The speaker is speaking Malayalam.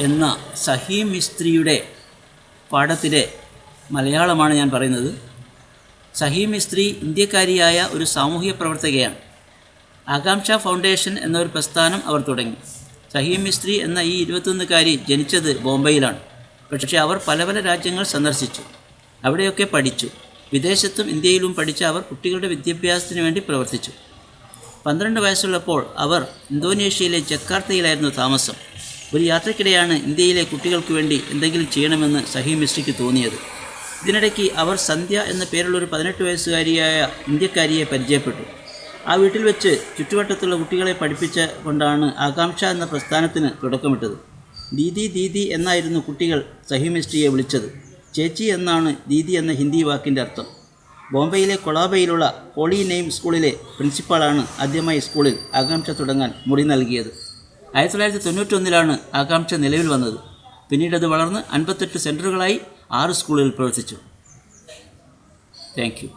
എന്ന സഹീം മിസ്ത്രിയുടെ പാഠത്തിലെ മലയാളമാണ് ഞാൻ പറയുന്നത്. സഹീം മിസ്ത്രി ഇന്ത്യക്കാരിയായ ഒരു സാമൂഹിക പ്രവർത്തകയാണ്. ആകാംക്ഷ ഫൗണ്ടേഷൻ എന്നൊരു പ്രസ്ഥാനം അവർ തുടങ്ങി. സഹീം മിസ്ത്രി എന്ന ഈ 21കാരി ജനിച്ചത് ബോംബെയിലാണ്. പക്ഷേ അവർ പല പല രാജ്യങ്ങൾ സന്ദർശിച്ചു, അവിടെയൊക്കെ പഠിച്ചു. വിദേശത്തും ഇന്ത്യയിലും പഠിച്ച അവർ കുട്ടികളുടെ വിദ്യാഭ്യാസത്തിന് വേണ്ടി പ്രവർത്തിച്ചു. 12 വയസ്സുള്ളപ്പോൾ അവർ ഇന്തോനേഷ്യയിലെ ജക്കാർത്തയിലായിരുന്നു താമസം. ഒരു യാത്രയ്ക്കിടെയാണ് ഇന്ത്യയിലെ കുട്ടികൾക്ക് വേണ്ടി എന്തെങ്കിലും ചെയ്യണമെന്ന് സഹീം മിസ്ത്രിക്ക് തോന്നിയത്. ഇതിനിടയ്ക്ക് അവർ സന്ധ്യ എന്ന പേരുള്ളൊരു 18 വയസ്സുകാരിയായ ഇന്ത്യക്കാരിയെ പരിചയപ്പെട്ടു. ആ വീട്ടിൽ വെച്ച് ചുറ്റുവട്ടത്തുള്ള കുട്ടികളെ പഠിപ്പിച്ച കൊണ്ടാണ് ആകാംക്ഷ എന്ന പ്രസ്ഥാനത്തിന് തുടക്കമിട്ടത്. ദീദി ദീദി എന്നായിരുന്നു കുട്ടികൾ സഹീം മിസ്ത്രിയെ വിളിച്ചത്. ചേച്ചി എന്നാണ് ദീദി എന്ന ഹിന്ദി വാക്കിൻ്റെ അർത്ഥം. ബോംബെയിലെ കൊളാബയിലുള്ള ഹോളി നെയിം സ്കൂളിലെ പ്രിൻസിപ്പാളാണ് ആദ്യമായി സ്കൂളിൽ ആകാംക്ഷ തുടങ്ങാൻ മുറി നൽകിയത്. 1991 ആകാംക്ഷ നിലവിൽ വന്നത്. പിന്നീട് അത് വളർന്ന് 58 സെൻറ്ററുകളായി 6 സ്കൂളുകളിൽ പ്രവർത്തിച്ചു. Thank you.